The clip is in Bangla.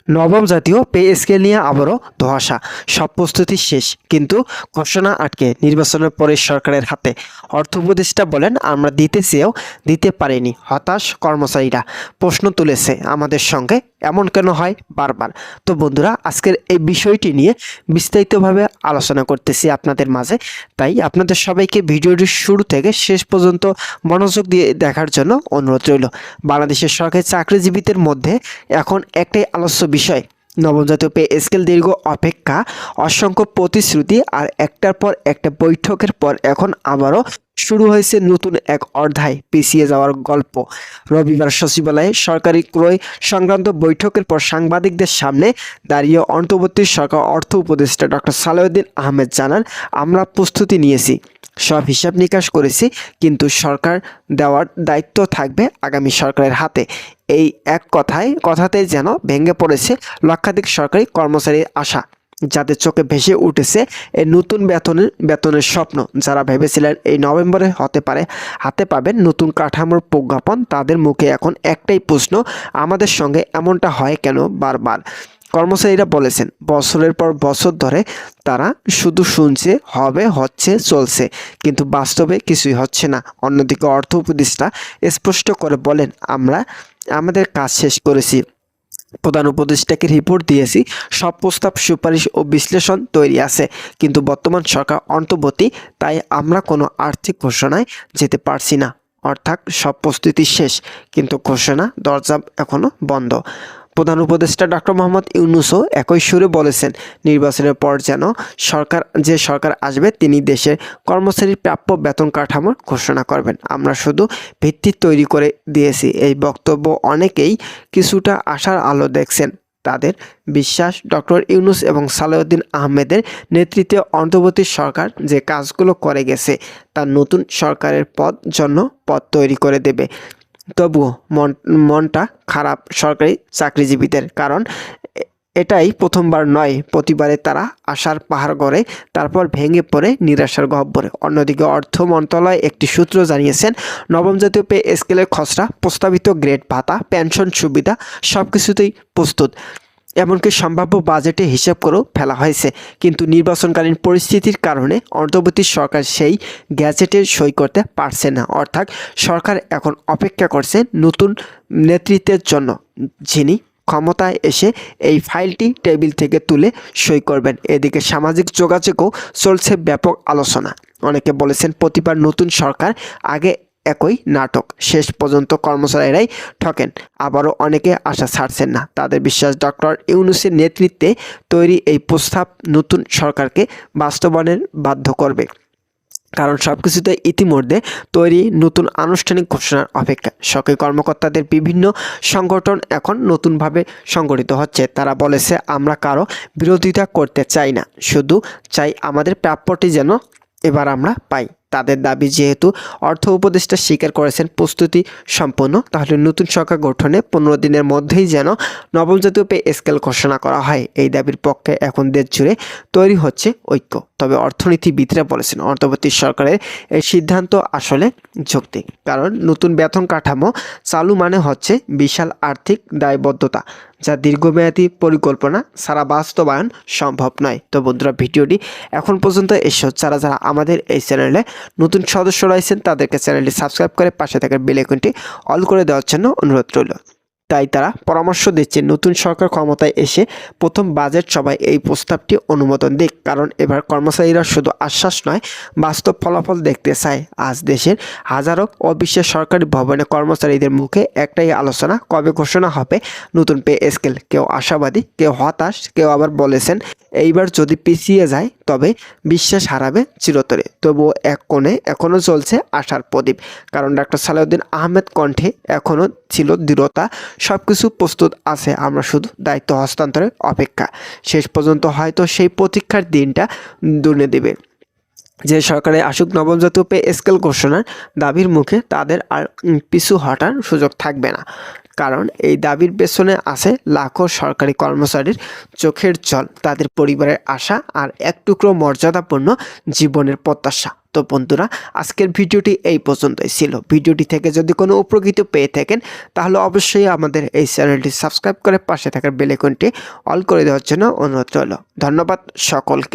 নবম জাতীয় পে স্কেল নিয়ে আবারও ধোঁয়াশা। সব প্রস্তুতি শেষ, কিন্তু ঘোষণা আটকে নির্বাচনের পরে সরকারের হাতে। অর্থ উপদেষ্টা বলেন, আমরা দিতে চেয়েও দিতে পারিনি। হতাশ কর্মচারীরা। প্রশ্ন তুলেছে, আমাদের সঙ্গে এমন কেন হয় বারবার? তো বন্ধুরা, আজকের এই বিষয়টি নিয়ে বিস্তারিতভাবে আলোচনা করতেছি আপনাদের মাঝে। তাই আপনাদের সবাইকে ভিডিওটির শুরু থেকে শেষ পর্যন্ত মনোযোগ দিয়ে দেখার জন্য অনুরোধ রইল। বাংলাদেশের সরকারি চাকরিজীবীদের মধ্যে এখন একটাই আলোচ্য বিষয়, নবম জাতীয় পে স্কেল। দীর্ঘ অপেক্ষা, অসংখ্য প্রতিশ্রুতি আর একটার পর একটা বৈঠকের পর এখন আবারও শুরু হয়েছে নতুন এক অধ্যায়, পিছিয়ে যাওয়ার গল্প। রবিবার সচিবালয়ে সরকারি ক্রয় সংক্রান্ত বৈঠকের পর সাংবাদিকদের সামনে দাঁড়িয়ে অন্তর্বর্তী সরকার অর্থ উপদেষ্টা ডক্টর সালেউদ্দিন আহমেদ জানান, আমরা প্রস্তুতি নিয়েছি, সব হিসাব নিকাশ করেছি, কিন্তু সরকার দেওয়ার দায়িত্ব থাকবে আগামী সরকারের হাতে। এই এক কথাতেই যেন ভেঙে পড়েছে লক্ষাধিক সরকারি কর্মচারীর আশা, যাদের চোখে ভেসে উঠেছে এই নতুন বেতনের স্বপ্ন। যারা ভেবেছিলেন এই নভেম্বরে হাতে পাবেন নতুন কাঠামোর প্রজ্ঞাপন, তাদের মুখে এখন একটাই প্রশ্ন, আমাদের সঙ্গে এমনটা হয় কেন বারবার? কর্মচারীরা বলেছেন, বছরের পর বছর ধরে তারা শুধু শুনছে, হচ্ছে, চলছে, কিন্তু বাস্তবে কিছুই হচ্ছে না। অন্যদিকে অর্থ উপদেষ্টা স্পষ্ট করে বলেন, আমরা আমাদের কাজ শেষ করেছি, প্রধান উপদেষ্টাকে রিপোর্ট দিয়েছি, সব প্রস্তাব, সুপারিশ ও বিশ্লেষণ তৈরি আছে, কিন্তু বর্তমান সরকার অন্তর্বর্তী, তাই আমরা কোনো আর্থিক ঘোষণায় যেতে পারছি না। অর্থাৎ সব প্রস্তুতি শেষ, কিন্তু ঘোষণা দরজা এখনো বন্ধ। প্রধান উপদেষ্টা ডক্টর মোহাম্মদ ইউনূসও একই সুরে বলেছেন, নির্বাচনের পর যে সরকার আসবে তিনি দেশের কর্মচারীর প্রাপ্য বেতন কাঠামোর ঘোষণা করবেন। আমরা শুধু ভিত্তি তৈরি করে দিয়েছি। এই বক্তব্য অনেকেই কিছুটা আশার আলো দেখছেন। তাদের বিশ্বাস, ডক্টর ইউনূস এবং সালেউদ্দিন আহমেদের নেতৃত্বে অন্তর্বর্তী সরকার যে কাজগুলো করে গেছে তা নতুন সরকারের পথ তৈরি করে দেবে। তবুও মনটা খারাপ সরকারি চাকরিজীবীদের, কারণ এটাই প্রথমবার নয়, প্রতিবারে তারা আশার পাহাড় গড়ে, তারপর ভেঙে পড়ে নিরাশার গহ্বরে। অন্যদিকে অর্থ মন্ত্রণালয় একটি সূত্র জানিয়েছেন, নবম জাতীয় পে স্কেলের খসড়া, প্রস্তাবিত গ্রেড ভাতা, পেনশন সুবিধা সবকিছুতেই প্রস্তুত, এমনকি সম্ভাব্য বাজেটে হিসাব করেও ফেলা হয়েছে। কিন্তু নির্বাচনকালীন পরিস্থিতির কারণে অন্তর্বর্তী সরকার সেই গ্যাজেটে সই করতে পারছে না। অর্থাৎ সরকার এখন অপেক্ষা করছে নতুন নেতৃত্বের জন্য, যিনি ক্ষমতায় এসে এই ফাইলটি টেবিল থেকে তুলে সই করবেন। এদিকে সামাজিক যোগাযোগেও চলছে ব্যাপক আলোচনা। অনেকে বলেছেন, প্রতিবার নতুন সরকার আগে একই নাটক, শেষ পর্যন্ত কর্মচারীরাই ঠকেন। আবারও অনেকে আশা ছাড়ছেন না। তাদের বিশ্বাস, ডক্টর ইউনূসের নেতৃত্বে তৈরি এই প্রস্তাব নতুন সরকারকে বাস্তবায়নের বাধ্য করবে, কারণ সবকিছুতে ইতিমধ্যে তৈরি নতুন আনুষ্ঠানিক ঘোষণার অপেক্ষা। সরকারি কর্মকর্তাদের বিভিন্ন সংগঠন এখন নতুনভাবে সংগঠিত হচ্ছে। তারা বলেছে, আমরা কারো বিরোধিতা করতে চাই না, শুধু চাই আমাদের প্রাপ্যটি যেন এবার আমরা পাই। তাদের দাবি, যেহেতু অর্থ উপদেষ্টা স্বীকার করেছেন প্রস্তুতি সম্পন্ন, তাহলে নতুন সরকার গঠনে 15 দিনের মধ্যেই যেন নবম জাতীয় পে স্কেল ঘোষণা করা হয়। এই দাবির পক্ষে এখন দেশ জুড়ে তৈরি হচ্ছে ঐক্য। তবে অর্থনীতিবিদরা বলেছেন, অন্তর্বর্তী সরকারের এই সিদ্ধান্ত আসলে যৌক্তিক, কারণ নতুন বেতন কাঠামো চালু মানে হচ্ছে বিশাল আর্থিক দায়বদ্ধতা, যা দীর্ঘমেয়াদী পরিকল্পনা ছাড়া বাস্তবায়ন সম্ভব নয়। তো বন্ধুরা, ভিডিওটি এখন পর্যন্ত এসে যারা আমাদের এই চ্যানেলে নতুন সদস্য রয়েছেন তাদেরকে চ্যানেলটি সাবস্ক্রাইব করে পাশে থাকা বেল আইকনটি অল করে দেওয়ার জন্য অনুরোধ রইল। তাই তারা পরামর্শ দিচ্ছে, নতুন সরকার ক্ষমতায় এসে প্রথম বাজেট সভায় এই প্রস্তাবটি অনুমোদন দিক, কারণ এবার কর্মচারীরা শুধু আশ্বাস নয়, বাস্তব ফলাফল দেখতে চায়। আজ দেশের হাজারো অবিশ্বাস সরকারি ভবনে কর্মচারীদের মুখে একটাই আলোচনা, কবে ঘোষণা হবে নতুন পে স্কেল। কেউ আশাবাদী, কেউ হতাশ, কেউ আবার বলেছেন এইবার যদি পিছিয়ে যায় তবে বিশ্বাস হারাবে চিরতরে। তবুও এক কোণে এখনও চলছে আশার প্রদীপ, কারণ ডক্টর সালেউদ্দিন আহমেদ কণ্ঠে এখনও ছিল দৃঢ়তা, সবকিছু প্রস্তুত আছে, আমরা শুধু দায়িত্ব হস্তান্তরের অপেক্ষা। শেষ পর্যন্ত হয়তো সেই প্রতীক্ষার দিনটা দুনে দেবে, যে সরকারে আসুক নবম জাতীয় পে স্কেল ঘোষণার দাবির মুখে তাদের আর পিছু হটার সুযোগ থাকবে না। কারণ এই দাবির পেছনে আছে লাখো সরকারি কর্মচারীর চোখের জল, তাদের পরিবারের আশা আর এক টুকরো মর্যাদাপূর্ণ জীবনের প্রত্যাশা। তো বন্ধুরা, আজকের ভিডিওটি এই পর্যন্তই ছিল। ভিডিওটি থেকে যদি কোনো উপকৃত পেয়ে থাকেন তাহলে অবশ্যই আমাদের এই চ্যানেলটি সাবস্ক্রাইব করে পাশে থাকার বেল আইকনটি অল করে দেওয়ার জন্য অনুরোধ রইল। ধন্যবাদ সকলকে।